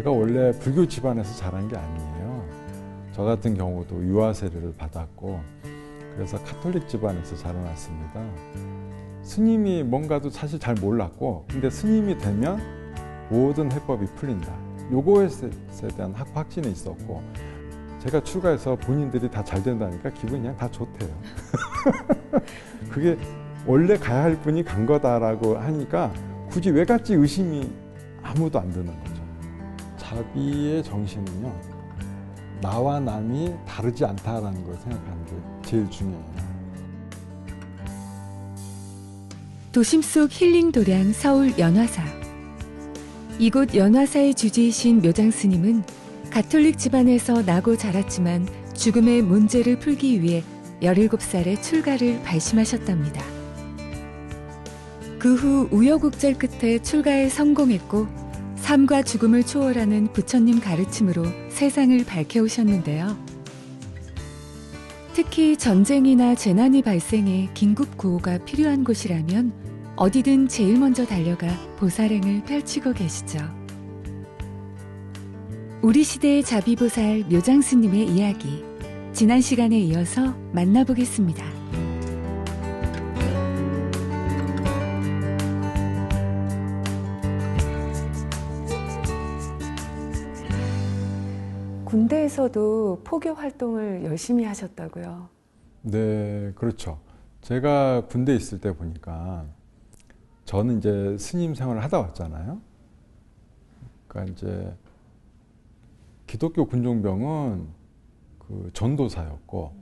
제가 원래 불교 집안에서 자란 게 아니에요. 저 같은 경우도 유아 세례를 받았고 그래서 카톨릭 집안에서 자라났습니다. 스님이 뭔가도 사실 잘 몰랐고 근데 스님이 되면 모든 해법이 풀린다. 요거에 대한 확신이 있었고 제가 출가해서 본인들이 다 잘 된다니까 기분이 그냥 다 좋대요. 그게 원래 가야 할 분이 간 거다라고 하니까 굳이 왜 갔지 의심이 아무도 안 드는 거죠. 자비의 정신은요, 나와 남이 다르지 않다라는 걸 생각하는 게 제일 중요해요. 도심 속 힐링 도량 서울 연화사. 이곳 연화사의 주지이신 묘장 스님은 가톨릭 집안에서 나고 자랐지만 죽음의 문제를 풀기 위해 17살에 출가를 발심하셨답니다. 그 후 우여곡절 끝에 출가에 성공했고 삶과 죽음을 초월하는 부처님 가르침으로 세상을 밝혀오셨는데요. 특히 전쟁이나 재난이 발생해 긴급 구호가 필요한 곳이라면 어디든 제일 먼저 달려가 보살행을 펼치고 계시죠. 우리 시대의 자비보살 묘장 스님의 이야기, 지난 시간에 이어서 만나보겠습니다. 군대에서도 포교 활동을 열심히 하셨다고요? 네, 그렇죠. 제가 군대에 있을 때 보니까 저는 이제 스님 생활을 하다 왔잖아요. 그러니까 이제 기독교 군종병은 그 전도사였고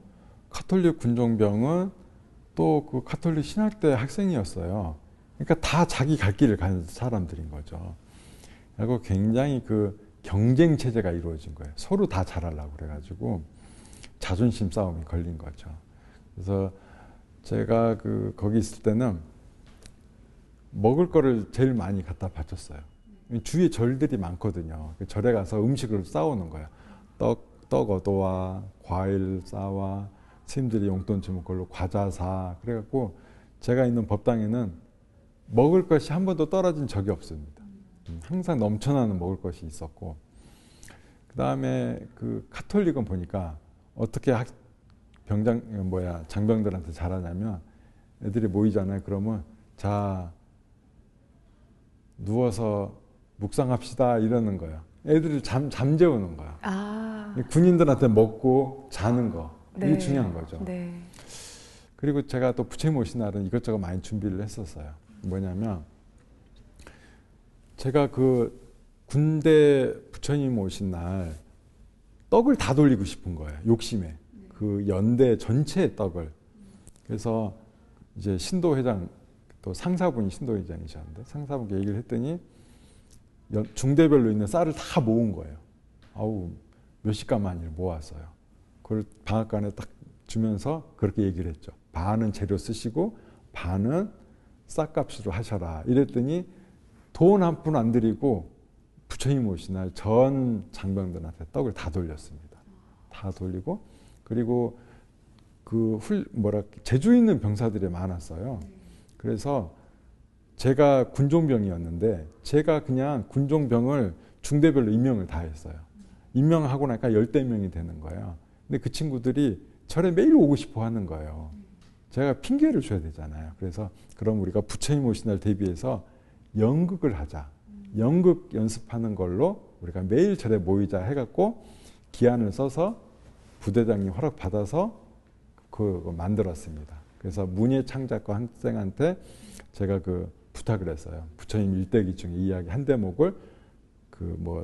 카톨릭 군종병은 또 그 카톨릭 신학대 학생이었어요. 그러니까 다 자기 갈 길을 가는 사람들인 거죠. 그리고 굉장히 그 경쟁 체제가 이루어진 거예요. 서로 다 잘하려고 그래가지고 자존심 싸움이 걸린 거죠. 그래서 제가 거기 있을 때는 먹을 거를 제일 많이 갖다 바쳤어요. 주위에 절들이 많거든요. 절에 가서 음식을 싸오는 거예요. 떡 얻어와, 과일 싸와, 스님들이 용돈 주면 그걸로 과자 사. 그래갖고 제가 있는 법당에는 먹을 것이 한 번도 떨어진 적이 없습니다. 항상 넘쳐나는 먹을 것이 있었고, 그 다음에 그 카톨릭은 보니까 어떻게 장병들한테 잘하냐면 애들이 모이잖아요. 그러면 자 누워서 묵상합시다 이러는 거예요. 애들을 잠재우는 거야. 아. 군인들한테 먹고 자는 거, 네. 이게 중요한 거죠. 네. 그리고 제가 또 부처님 오신 날은 이것저것 많이 준비를 했었어요. 뭐냐면 제가 그 군대 부처님 오신 날 떡을 다 돌리고 싶은 거예요. 욕심에. 그 연대 전체의 떡을. 그래서 이제 신도회장, 또 상사분이 신도회장이셨는데 상사분께 얘기를 했더니 중대별로 있는 쌀을 다 모은 거예요. 아우, 몇십 가마니를 모았어요. 그걸 방앗간에 딱 주면서 그렇게 얘기를 했죠. 반은 재료 쓰시고 반은 쌀값으로 하셔라. 이랬더니 돈 한 푼 안 들이고 부처님 오신 날 전 장병들한테 떡을 다 돌렸습니다. 다 돌리고, 그리고 재주 있는 병사들이 많았어요. 그래서 제가 군종병이었는데 제가 그냥 군종병을 중대별로 임명을 다 했어요. 임명하고 나니까 10대명이 되는 거예요. 근데 그 친구들이 절에 매일 오고 싶어 하는 거예요. 제가 핑계를 줘야 되잖아요. 그래서 그럼 우리가 부처님 오신 날 대비해서 연극을 하자. 연극 연습하는 걸로 우리가 매일 절에 모이자 해갖고 기한을 써서 부대장님 허락 받아서 그거 만들었습니다. 그래서 문예창작과 학생한테 제가 부탁을 했어요. 부처님 일대기 중에 이야기 한 대목을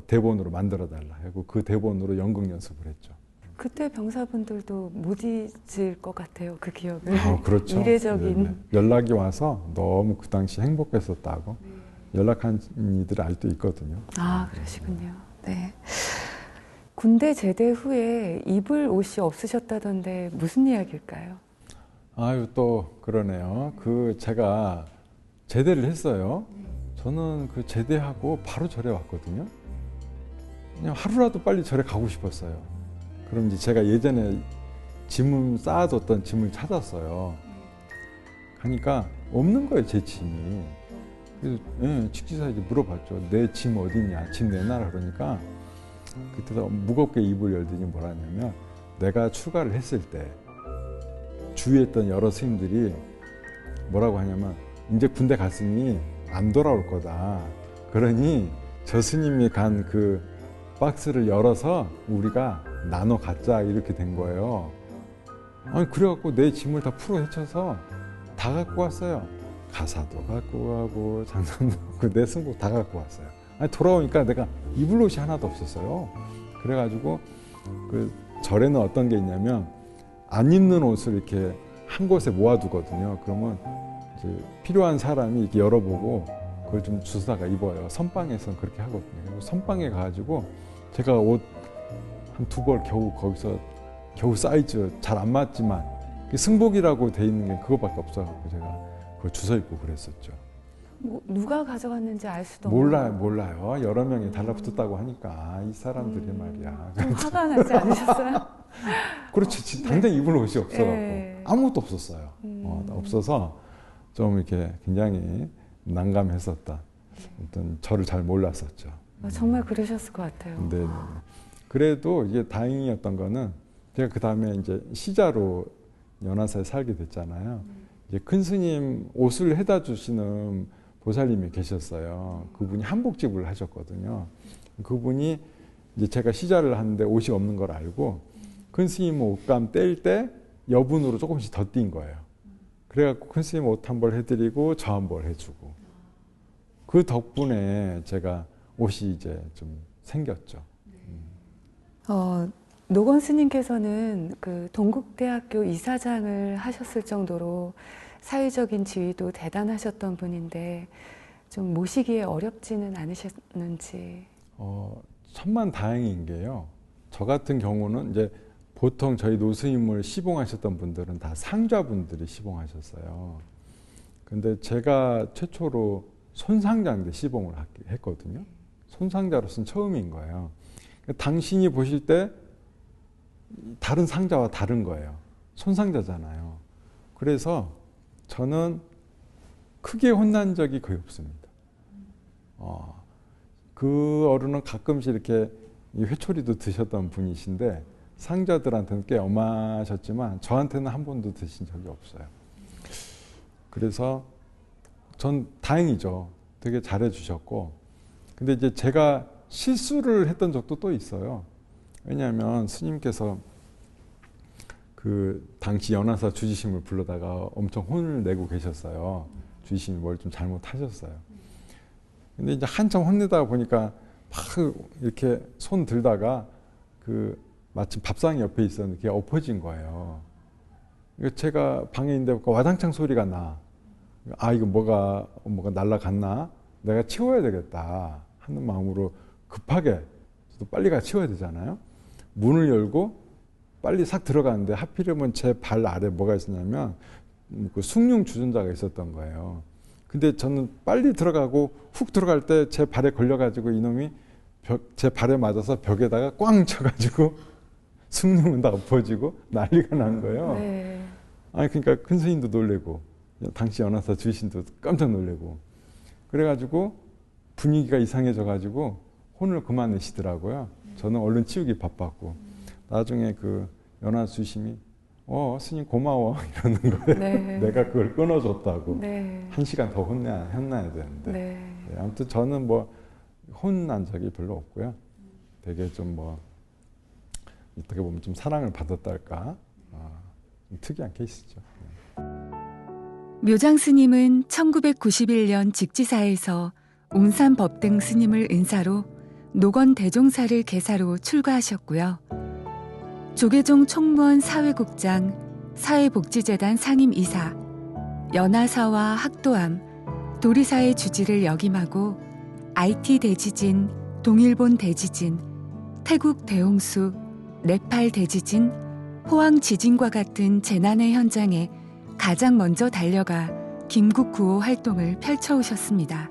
대본으로 만들어 달라 하고 그 대본으로 연극 연습을 했죠. 그때 병사분들도 못 잊을 것 같아요. 그 기억을. 그렇죠. 이례적인. 네네. 연락이 와서 너무 그 당시 행복했었다고 연락한 이들이 아직도 있거든요. 아, 그러시군요. 네. 군대 제대 후에 입을 옷이 없으셨다던데 무슨 이야기일까요? 아유, 또 그러네요. 제가 제대를 했어요. 저는 제대하고 바로 절에 왔거든요. 그냥 하루라도 빨리 절에 가고 싶었어요. 그럼 이제 제가 예전에 쌓아뒀던 짐을 찾았어요. 가니까 없는 거예요, 제 짐이. 그래서 직지사에게 물어봤죠. 내 짐 어딨냐? 짐 내놔라 그러니까 그때도 무겁게 입을 열더니 뭐라 하냐면 내가 출가를 했을 때 주위에 있던 여러 스님들이 뭐라고 하냐면 이제 군대 갔으니 안 돌아올 거다. 그러니 저 스님이 간 그 박스를 열어서 우리가 나눠 갖자 이렇게 된 거예요. 아니 그래갖고 내 짐을 다 풀어 헤쳐서 다 갖고 왔어요. 가사도 갖고 가고 장상도 갖고 내 승복 다 갖고 왔어요. 아니 돌아오니까 내가 입을 옷이 하나도 없었어요. 그래가지고 그 절에는 어떤 게 있냐면 안 입는 옷을 이렇게 한 곳에 모아두거든요. 그러면 이제 필요한 사람이 이렇게 열어보고 그걸 좀 주워다가 입어요. 선방에서는 그렇게 하거든요. 선방에 가가지고 제가 옷 한 2벌 겨우 거기서 겨우 사이즈 잘 안 맞지만 승복이라고 돼 있는 게 그거밖에 없어갖고 제가 그걸 주워 입고 그랬었죠. 뭐 누가 가져갔는지 알 수도 몰라요. 여러 명이 달라붙었다고 하니까 이 사람들이 말이야. 좀 화가 나지 않으셨어요? 그렇지. 당장 입을 옷이 없어갖고 네. 아무것도 없었어요. 없어서 좀 이렇게 굉장히 난감했었다. 어떤 저를 잘 몰랐었죠. 정말 그러셨을 것 같아요. 네. 그래도 이게 다행이었던 거는 제가 그 다음에 이제 시자로 연화사에 살게 됐잖아요. 이제 큰 스님 옷을 해다 주시는 보살님이 계셨어요. 그분이 한복집을 하셨거든요. 그분이 이제 제가 시자를 하는데 옷이 없는 걸 알고 큰 스님 옷감 뗄 때 여분으로 조금씩 더 띈 거예요. 그래갖고 큰 스님 옷 한 벌 해드리고 저 한 벌 해주고 그 덕분에 제가 옷이 이제 좀 생겼죠. 노건 스님께서는 그 동국대학교 이사장을 하셨을 정도로 사회적인 지위도 대단하셨던 분인데 좀 모시기에 어렵지는 않으셨는지. 천만 다행인 게요. 저 같은 경우는 이제 보통 저희 노스님을 시봉하셨던 분들은 다 상자분들이 시봉하셨어요. 근데 제가 최초로 손상자인데 시봉을 했거든요. 손상자로서는 처음인 거예요. 당신이 보실 때 다른 상자와 다른 거예요. 손상자잖아요. 그래서 저는 크게 혼난 적이 거의 없습니다. 그 어른은 가끔씩 이렇게 회초리도 드셨던 분이신데 상자들한테는 꽤 엄하셨지만 저한테는 한 번도 드신 적이 없어요. 그래서 전 다행이죠. 되게 잘해 주셨고 근데 이제 제가 실수를 했던 적도 또 있어요. 왜냐하면 스님께서 그 당시 연화사 주지심을 불러다가 엄청 혼을 내고 계셨어요. 주지심이 뭘 좀 잘못하셨어요. 근데 이제 한참 혼내다 보니까 막 이렇게 손 들다가 그 마침 밥상이 옆에 있었는데 그게 엎어진 거예요. 제가 방에 있는데 와장창 소리가 나. 아 이거 뭐가 날라갔나? 내가 치워야 되겠다 하는 마음으로 급하게 저도 빨리 가 치워야 되잖아요. 문을 열고 빨리 싹 들어가는데 하필이면 제 발 아래 뭐가 있었냐면 그 숭늉 주전자가 있었던 거예요. 근데 저는 빨리 들어가고 훅 들어갈 때 제 발에 걸려가지고 이놈이 제 발에 맞아서 벽에다가 꽝 쳐가지고 숭늉은 다 엎어지고 난리가 난 거예요. 네. 아니 그러니까 큰 스님도 놀래고 당시 연화사 주신도 깜짝 놀래고 그래가지고 분위기가 이상해져가지고 혼을 그만 내시더라고요. 저는 얼른 치우기 바빴고 나중에 그 연화 주심이 스님 고마워 이러는 거예요. 네. 내가 그걸 끊어줬다고. 네. 1시간 더 혼나야 되는데. 네. 네, 아무튼 저는 뭐 혼난 적이 별로 없고요. 되게 좀 뭐 어떻게 보면 좀 사랑을 받았달까 좀 특이한 케이스죠. 묘장 스님은 1991년 직지사에서 웅산 법등 스님을 은사로 노건 대종사를 계사로 출가하셨고요. 조계종 총무원 사회국장, 사회복지재단 상임이사, 연화사와 학도암, 도리사의 주지를 역임하고 IT 대지진, 동일본 대지진, 태국 대홍수, 네팔 대지진, 포항 지진과 같은 재난의 현장에 가장 먼저 달려가 긴급구호 활동을 펼쳐오셨습니다.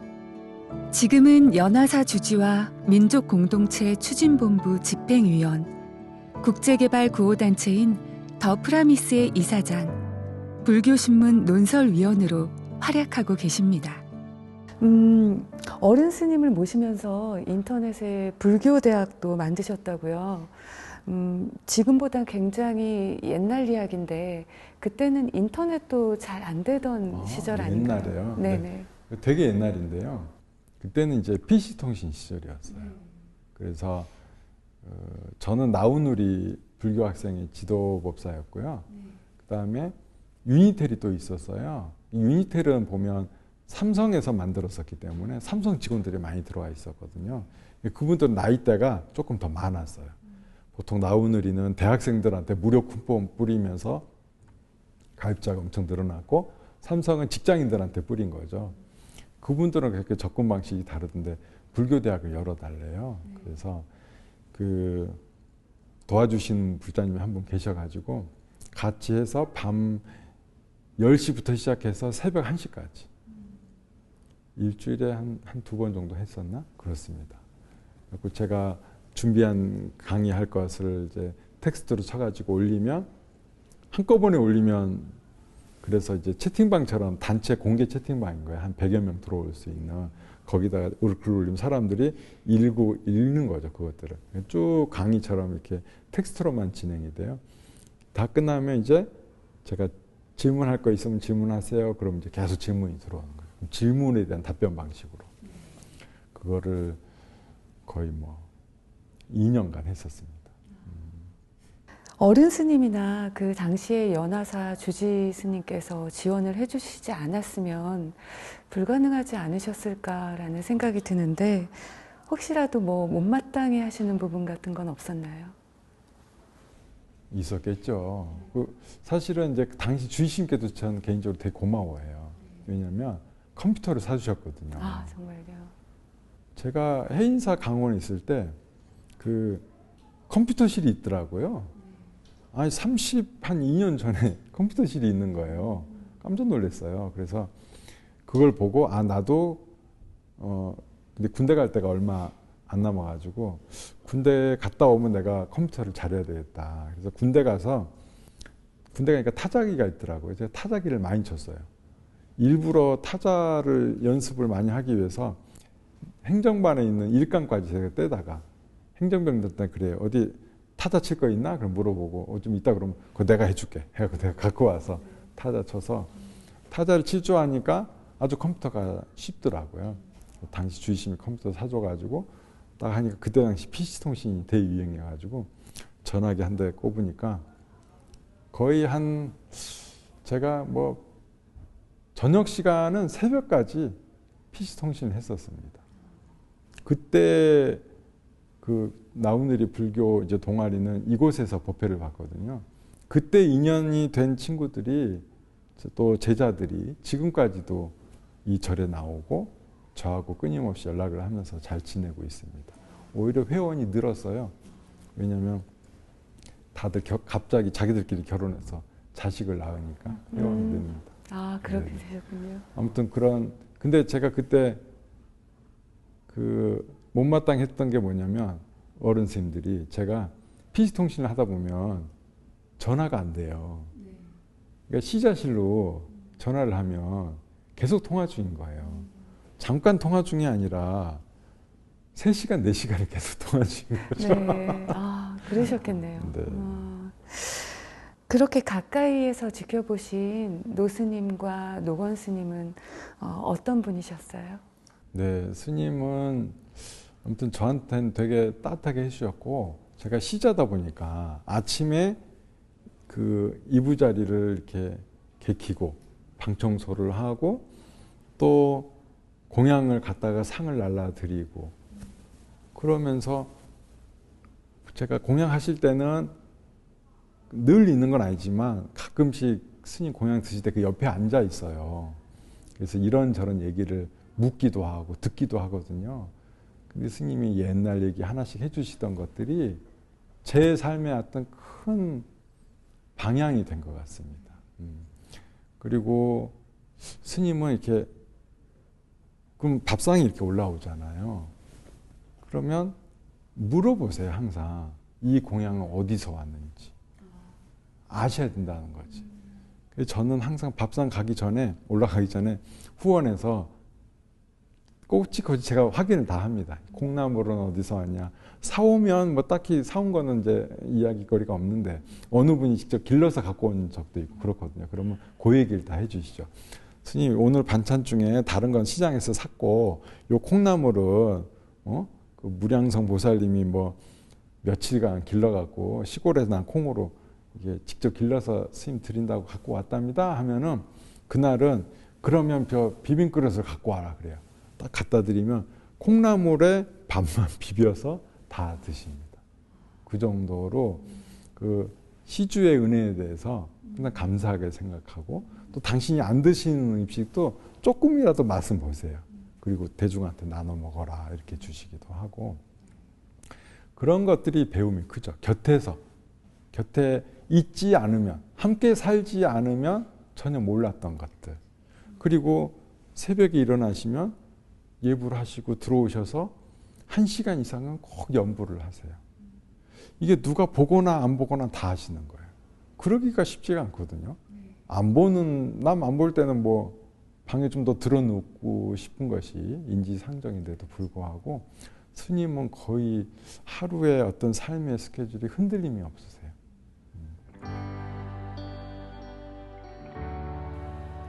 지금은 연화사 주지와 민족공동체 추진본부 집행위원, 국제개발구호단체인 더 프라미스의 이사장, 불교신문 논설위원으로 활약하고 계십니다. 어른 스님을 모시면서 인터넷에 불교대학도 만드셨다고요. 지금보다 굉장히 옛날 이야기인데 그때는 인터넷도 잘 안 되던 시절 아닌가요? 옛날에요? 네네. 네. 되게 옛날인데요. 그때는 이제 PC 통신 시절이었어요. 그래서 저는 나우누리 불교 학생의 지도법사였고요. 그다음에 유니텔이 또 있었어요. 이 유니텔은 보면 삼성에서 만들었었기 때문에 삼성 직원들이 많이 들어와 있었거든요. 그분들은 나이대가 조금 더 많았어요. 보통 나우누리는 대학생들한테 무료 쿠폰 뿌리면서 가입자가 엄청 늘어났고, 삼성은 직장인들한테 뿌린 거죠. 그분들은 그렇게 접근 방식이 다르던데 불교대학을 열어달래요. 그래서 그 도와주신 부자님이 한 분 계셔가지고 같이 해서 밤 10시부터 시작해서 새벽 1시까지 일주일에 한 두 번 정도 했었나? 그렇습니다. 그리고 제가 준비한 강의할 것을 이제 텍스트로 쳐가지고 올리면, 한꺼번에 올리면, 그래서 이제 채팅방처럼 단체 공개 채팅방인 거예요. 한 100여 명 들어올 수 있는. 거기다가 글 올리면 사람들이 읽는 거죠. 그것들을. 쭉 강의처럼 이렇게 텍스트로만 진행이 돼요. 다 끝나면 이제 제가 질문할 거 있으면 질문하세요. 그럼 이제 계속 질문이 들어오는 거예요. 질문에 대한 답변 방식으로. 그거를 거의 뭐 2년간 했었습니다. 어른 스님이나 그 당시에 연화사 주지 스님께서 지원을 해주시지 않았으면 불가능하지 않으셨을까라는 생각이 드는데, 혹시라도 뭐 못마땅해 하시는 부분 같은 건 없었나요? 있었겠죠. 사실은 이제 당시 주이신께도 전 개인적으로 되게 고마워해요. 왜냐하면 컴퓨터를 사주셨거든요. 아, 정말요? 제가 해인사 강원에 있을 때 그 컴퓨터실이 있더라고요. 아니 2년 전에 컴퓨터실이 있는 거예요. 깜짝 놀랐어요. 그래서 그걸 보고 나도 근데 군대 갈 때가 얼마 안 남아가지고 군대 갔다 오면 내가 컴퓨터를 잘해야 되겠다. 그래서 군대 가니까 타자기가 있더라고요. 제가 타자기를 많이 쳤어요. 일부러 타자를 연습을 많이 하기 위해서 행정반에 있는 일감까지 제가 떼다가, 행정병들한테 그래요. 어디 타자 칠 거 있나? 그럼 물어보고 좀 있다 그러면 그거 내가 해줄게. 해갖고 내가 갖고 와서 타자 쳐서, 타자를 칠 줄 아니까 아주 컴퓨터가 쉽더라고요. 당시 주이심이 컴퓨터 사줘가지고 딱 하니까, 그때 당시 PC 통신이 대유행해가지고 전화기 한 대 꼽으니까 거의 제가 뭐 저녁 시간은 새벽까지 PC 통신을 했었습니다. 그때 그 나우누리 불교 이제 동아리는 이곳에서 법회를 받거든요. 그때 인연이 된 친구들이, 또 제자들이 지금까지도 이 절에 나오고 저하고 끊임없이 연락을 하면서 잘 지내고 있습니다. 오히려 회원이 늘었어요. 왜냐하면 다들 갑자기 자기들끼리 결혼해서 자식을 낳으니까 회원이 늡니다. 아, 그렇게 되셨군요. 아무튼 근데 제가 그때 못마땅했던 게 뭐냐면, 어른 스님들이 제가 PC 통신을 하다 보면 전화가 안 돼요. 그러니까 시자실로 전화를 하면 계속 통화 중인 거예요. 잠깐 통화 중이 아니라 3시간, 4시간을 계속 통화 중인 거죠. 네. 아, 그러셨겠네요. 네. 그렇게 가까이에서 지켜보신 노스님과 노건스님은 어떤 분이셨어요? 네, 스님은 아무튼 저한테는 되게 따뜻하게 해주셨고, 제가 시자다 보니까 아침에 그 이부자리를 이렇게 개키고 방 청소를 하고, 또 공양을 갖다가 상을 날라드리고, 그러면서 제가 공양하실 때는 늘 있는 건 아니지만 가끔씩 스님 공양 드실 때 그 옆에 앉아 있어요. 그래서 이런저런 얘기를 묻기도 하고 듣기도 하거든요. 근데 스님이 옛날 얘기 하나씩 해주시던 것들이 제 삶의 어떤 큰 방향이 된 것 같습니다. 그리고 스님은 이렇게, 그럼 밥상이 이렇게 올라오잖아요. 그러면 물어보세요. 항상 이 공양은 어디서 왔는지 아셔야 된다는 거지. 그래서 저는 항상 밥상 올라가기 전에 후원해서 꼬치꼬치 제가 확인을 다 합니다. 콩나물은 어디서 왔냐. 사오면 뭐 딱히 사온 거는 이제 이야기거리가 없는데 어느 분이 직접 길러서 갖고 온 적도 있고 그렇거든요. 그러면 그 얘기를 다 해주시죠. 스님 오늘 반찬 중에 다른 건 시장에서 샀고 요 콩나물은 그 무량성 보살님이 뭐 며칠간 길러갖고 시골에서 난 콩으로 이게 직접 길러서 스님 드린다고 갖고 왔답니다 하면은 그날은 그러면 비빔 그릇을 갖고 와라 그래요. 딱 갖다 드리면 콩나물에 밥만 비벼서 다 드십니다. 그 정도로 그 시주의 은혜에 대해서 굉장히 감사하게 생각하고 또 당신이 안 드시는 음식도 조금이라도 맛은 보세요. 그리고 대중한테 나눠 먹어라 이렇게 주시기도 하고 그런 것들이 배움이 크죠. 곁에 있지 않으면 함께 살지 않으면 전혀 몰랐던 것들. 그리고 새벽에 일어나시면 예불 하시고 들어오셔서 1시간 이상은 꼭 연불을 하세요. 이게 누가 보거나 안 보거나 다 하시는 거예요. 그러기가 쉽지가 않거든요. 안 보는 남 안 볼 때는 뭐 방에 좀 더 들어눕고 싶은 것이 인지상정인데도 불구하고 스님은 거의 하루에 어떤 삶의 스케줄이 흔들림이 없으세요.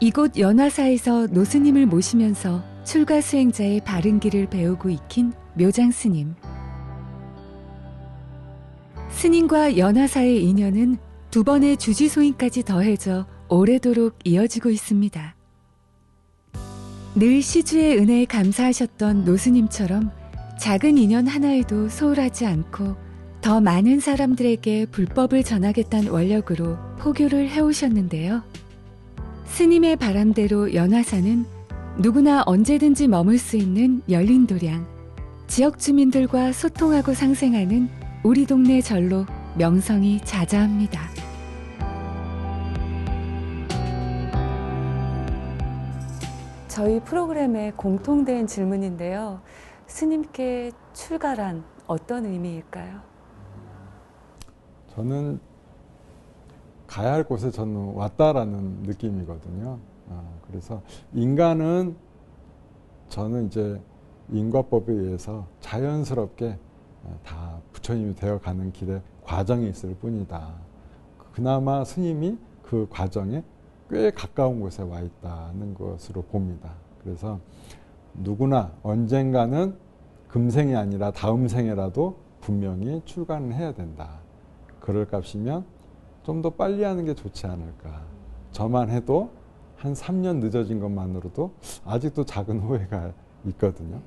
이곳 연화사에서 노스님을 모시면서 출가 수행자의 바른 길을 배우고 익힌 묘장 스님. 스님과 연화사의 인연은 두 번의 주지소인까지 더해져 오래도록 이어지고 있습니다. 늘 시주의 은혜에 감사하셨던 노스님처럼 작은 인연 하나에도 소홀하지 않고 더 많은 사람들에게 불법을 전하겠다는 원력으로 포교를 해오셨는데요. 스님의 바람대로 연화사는 누구나 언제든지 머물 수 있는 열린 도량, 지역 주민들과 소통하고 상생하는 우리 동네 절로 명성이 자자합니다. 저희 프로그램의 공통된 질문인데요. 스님께 출가란 어떤 의미일까요? 저는 가야 할 곳에 저는 왔다라는 느낌이거든요. 그래서 인간은 저는 이제 인과법에 의해서 자연스럽게 다 부처님이 되어가는 길에 과정이 있을 뿐이다. 그나마 스님이 그 과정에 꽤 가까운 곳에 와 있다는 것으로 봅니다. 그래서 누구나 언젠가는 금생이 아니라 다음 생에라도 분명히 출가는 해야 된다. 그럴 값이면 좀 더 빨리 하는 게 좋지 않을까. 저만 해도 한 3년 늦어진 것만으로도 아직도 작은 후회가 있거든요.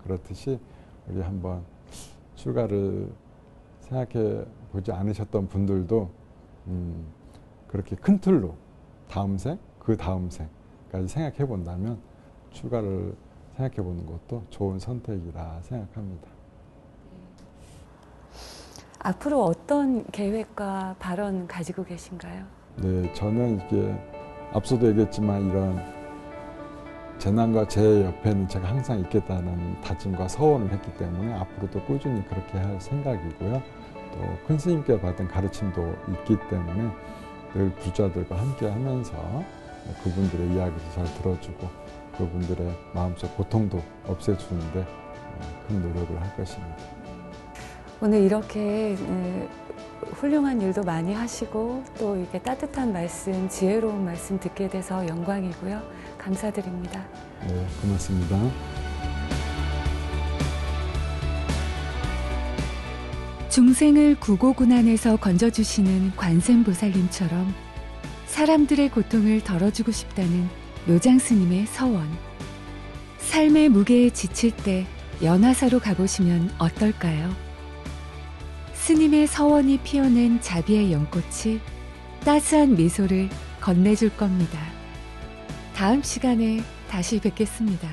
그렇듯이 우리 한번 출가를 생각해 보지 않으셨던 분들도 그렇게 큰 틀로 다음 생, 그 다음 생까지 생각해 본다면 출가를 생각해 보는 것도 좋은 선택이라 생각합니다. 앞으로 어떤 계획과 발언 가지고 계신가요? 네, 저는 이게 앞서도 얘기했지만 이런 재난과 재해 옆에는 제가 항상 있겠다는 다짐과 서원을 했기 때문에 앞으로도 꾸준히 그렇게 할 생각이고요. 또 큰 스님께 받은 가르침도 있기 때문에 늘 부자들과 함께 하면서 그분들의 이야기도 잘 들어주고 그분들의 마음속 고통도 없애주는데 큰 노력을 할 것입니다. 오늘 이렇게 훌륭한 일도 많이 하시고 또 이렇게 따뜻한 말씀, 지혜로운 말씀 듣게 돼서 영광이고요. 감사드립니다. 네, 고맙습니다. 중생을 구고고난에서 건져주시는 관세음보살님처럼 사람들의 고통을 덜어주고 싶다는 묘장스님의 서원. 삶의 무게에 지칠 때 연화사로 가보시면 어떨까요? 스님의 서원이 피어낸 자비의 연꽃이 따스한 미소를 건네줄 겁니다. 다음 시간에 다시 뵙겠습니다.